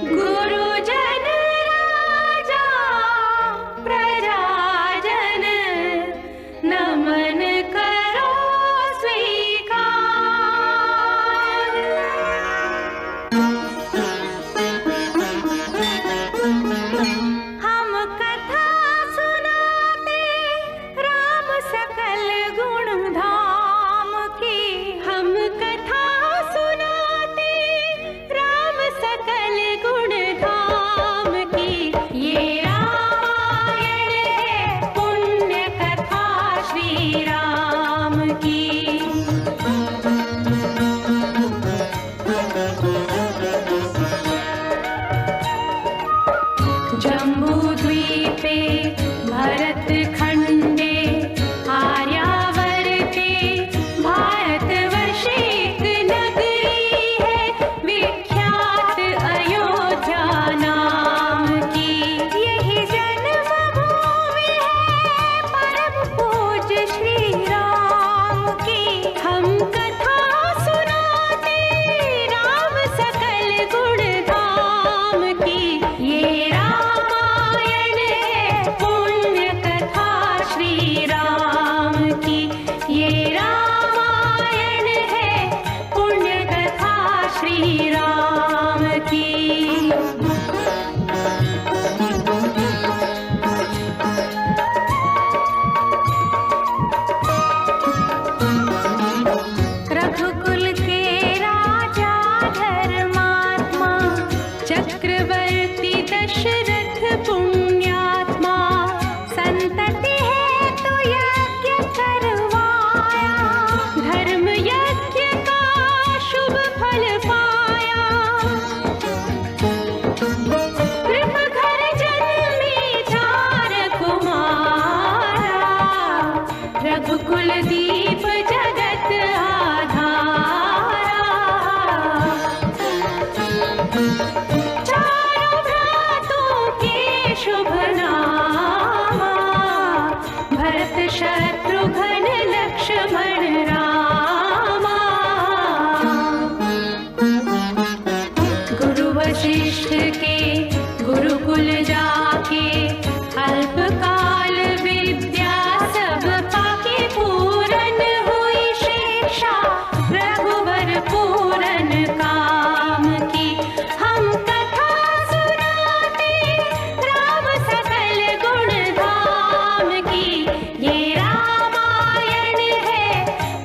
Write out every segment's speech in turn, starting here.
गुरुजन राजा प्रजाजन नमन करो स्वीकार। हम कथा सुनाते राम सकल गुण धाम की। हम कथा सुनाते राम सकल गुण धाम की। ये रामायण है पुण्य कथा श्री राम की। जम्बूद्वीपे भरत खंडे आर्यावर्ते भारतवर्षे एक नगरी है विख्यात अयोध्या नाम की। यही जन्मभूमि है परम पूज्य श्री राम की। हम कथा सुनाते राम सकल गुण धाम की। ये रामायण है पुण्य कथा श्री राम की। ये रामायण है पुण्य कथा श्री राम की। रघुकुल के राजा धर्मात्मा चक्रवर्ती दशरथ पुण्यात्मा। संतति है तो यज्ञ करवाया धर्म यज्ञ का शुभ फल पाया। कृप घर जन्मे 4 कुमारा रघुकुल दीप जगत आधारा। चारों भ्रातों के शुभ नामा भरत शत्रुघ्न लक्ष्मण रामा। गुरु वशिष्ठ के गुरुकुल जाके अल्पकाल विद्या सब पाके पूरन हुई शिक्षा रघुवर पूरन काम की। हम कथा सुनाते राम सकल गुण धाम की। ये रामायण है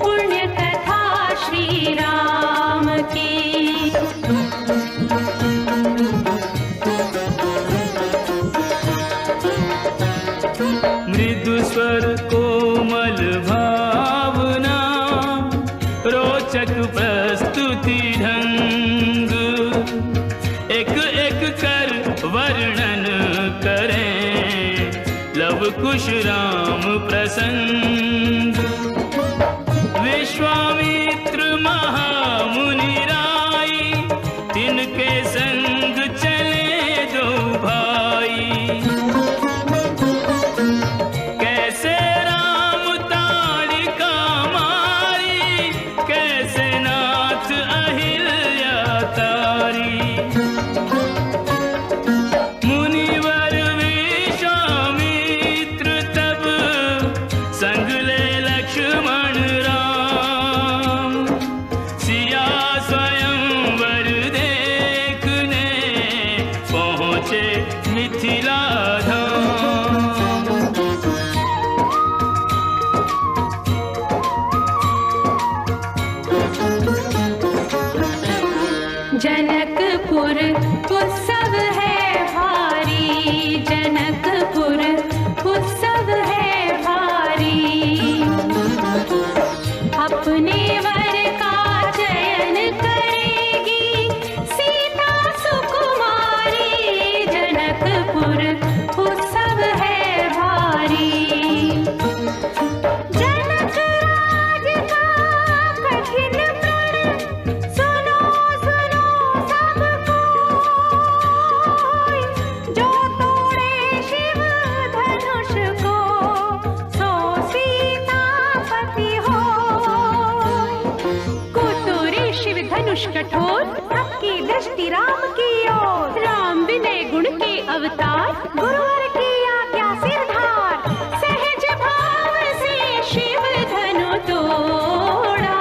पुण्य कथा श्री राम की। मृदु स्वर कोमल भावना रोचक प्रस्तुति ढंग। एक एक कर वर्णन करें लव कुश राम प्रसंग। विश्वामित्र महामुनि राई तिनके संग चले 2 भाई। कैसे राम ताड़िका मारी कैसे नाथ अहिल्या तारी। मुनिवर विश्वामित्र तब संग ले लक्ष्मण राम। सिया स्वयंवर देखने पहुँचे मिथिला धाम। जनकपुर उत्सव है भारी। जनकपुर उत्सव है भारी। अपने वर का चयन करेगी सीता सुकुमारी। जनकपुर उत्सव है भारी। जनक राज का कठिन प्रण सुनो सुनो सब कोई। जो तोड़े शिव दृष्टि राम की ओर। राम विनय गुण के अवतार, गुरुवर की आज्ञा सिरधार। सहज भाव से शिव धनु तोड़ा,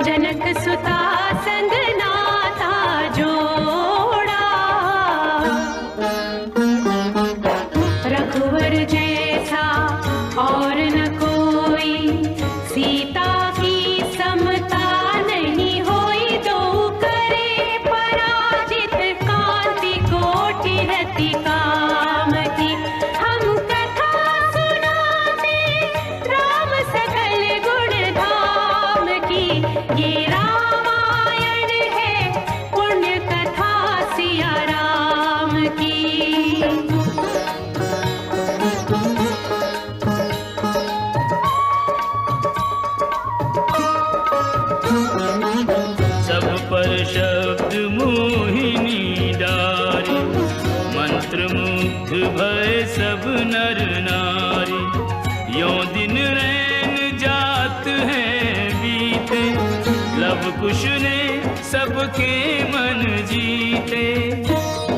जनक सुता संग नाता जोड़ा। रघुवर जैसा और न कोई, सीता की समता नहीं होई। दो करे पराजित, कांति कोटि रति काम की। हम कथा सुनाते राम सकल गुण धाम की। ये रामायण है पुण्य कथा सिया राम की। सब पर शब्द मोहिनी डारी, मंत्र मुग्ध भय सब नर नारी। यों दिन रैन जात हैं बीते, लव कुश ने सबके मन जीते।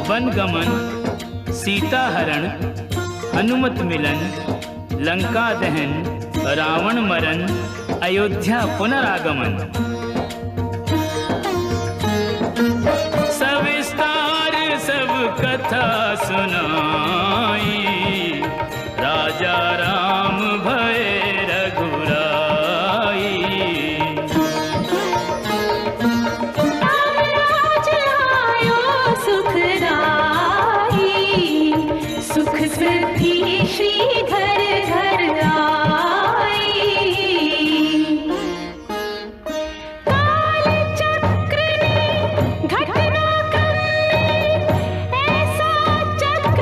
वन गमन, सीता हरण, हनुमत मिलन, लंका दहन, रावण मरण, अयोध्या पुनरागमन। सविस्तार सब कथा सुनाई, राजा राम भय रघुराई। राज आयो सुखदाई, सुख सिद्धि श्री घर घर आई। काल चक्र ने घटना क्रम में, ऐसा चक्र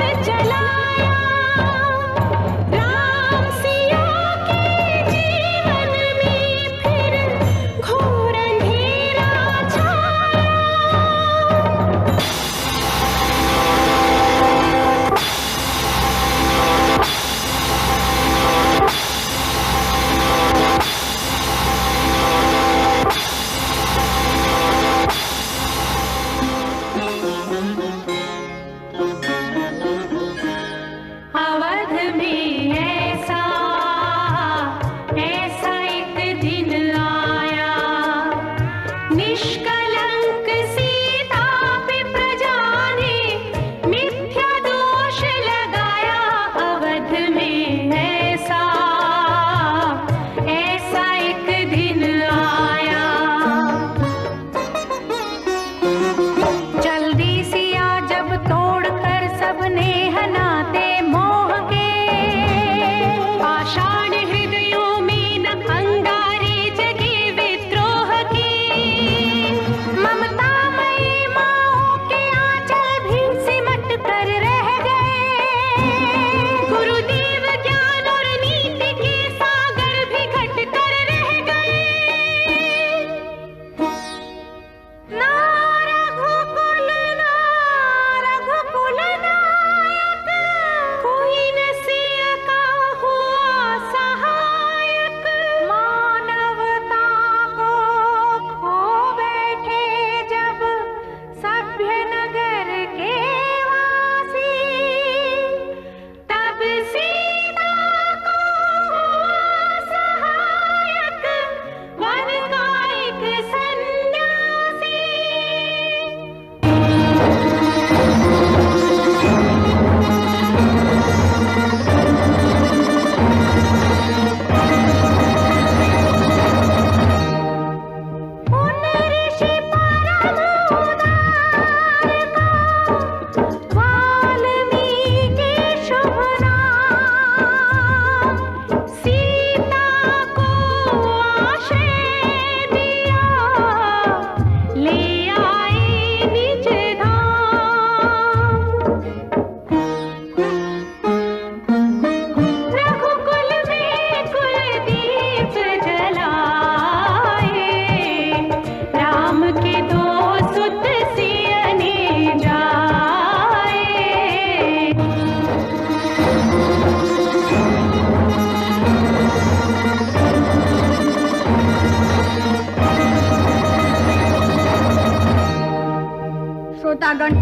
श्रोतागण,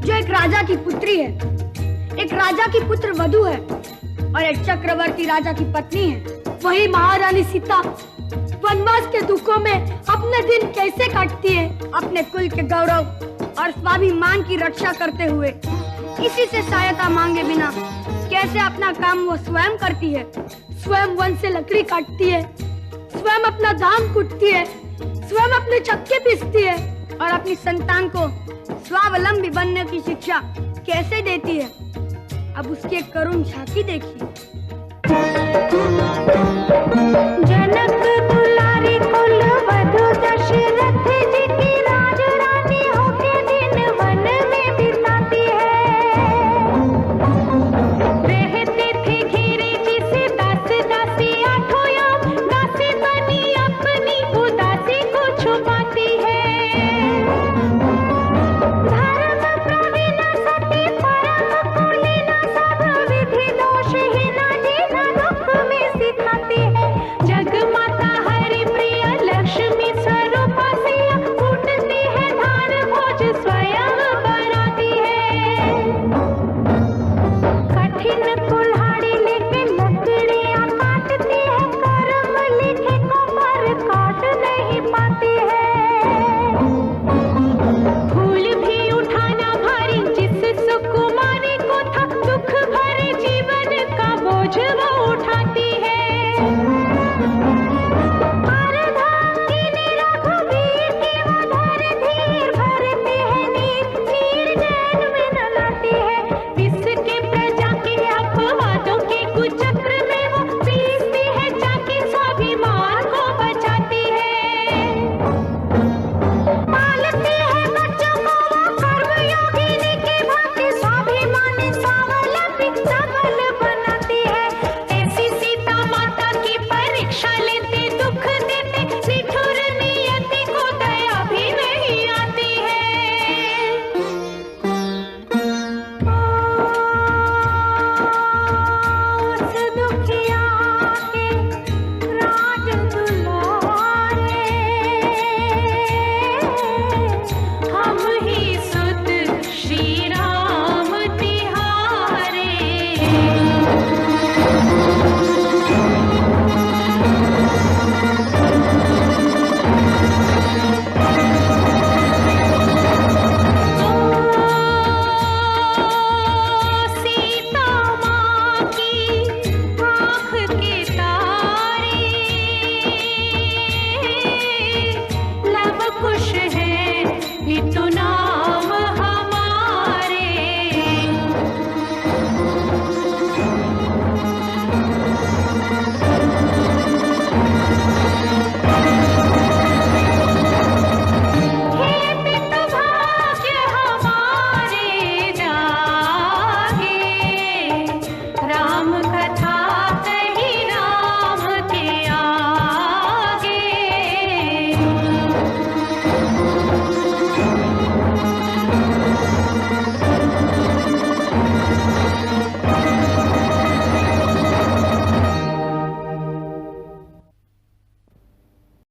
जो एक राजा की पुत्री है, एक राजा की पुत्र वधू है और एक चक्रवर्ती राजा की पत्नी है, वही महारानी सीता वनवास के दुखों में अपने दिन कैसे काटती है, अपने कुल के गौरव और स्वाभिमान की रक्षा करते हुए, किसी से सहायता मांगे बिना कैसे अपना काम वो स्वयं करती है। स्वयं वन से लकड़ी काटती है, स्वयं अपना धान कूटती है, स्वयं अपने चक्के पीसती है और अपनी संतान को स्वावलंबी बनने की शिक्षा कैसे देती है। अब उसकी एक करुण झांकी देखिए। जनक दुलारी कुल वधु दशरथ जी की राजरानी होके दिन वन में बिताती है। रहते थे घेरे जिसे दास दासी आठों याम, दासी बनी अपनी उदासी को छुपाती है। धर्म प्रवीण सती परम कुलीन सब विधि दोषहीन जीना दुख में सिखाती है। जगमाता हरि प्रिय लक्ष्मी स्वरूपा सिया कूटती है धान भोज स्वयं बनाती है। कठिन कुल्हाड़ी लेके लकड़ियां काटती है, कर्म लिखे को पर काट नहीं पाती है। फूल भी उठाना भारी जिस सुकुमारी को था, दुख भरे जीवन का बोझ वो उठाती है। अर्धांगिनी रघुवीर की वो धर धीर भरती है नीर, नीर नैन में न लाती है। विष के प्रजा के अपवादों के कुचक्र में वो पीसती है, जाके स्वाभिमान को बचाती है। पालती है बच्चों को वो कर्मयोगिनी की भांति, स्वाभिमानी स्वावलंबी सबल बनाती है। ऐसी सीता माता की परीक्षा लेते, दुख देते, निठुर नियति को दया भी नहीं आती है। उस दुखिया के राज दुलारे, हम ही सुत श्री राम तिहारे। सीता माँ की आँख के तारे, लब कुश है भी तो ना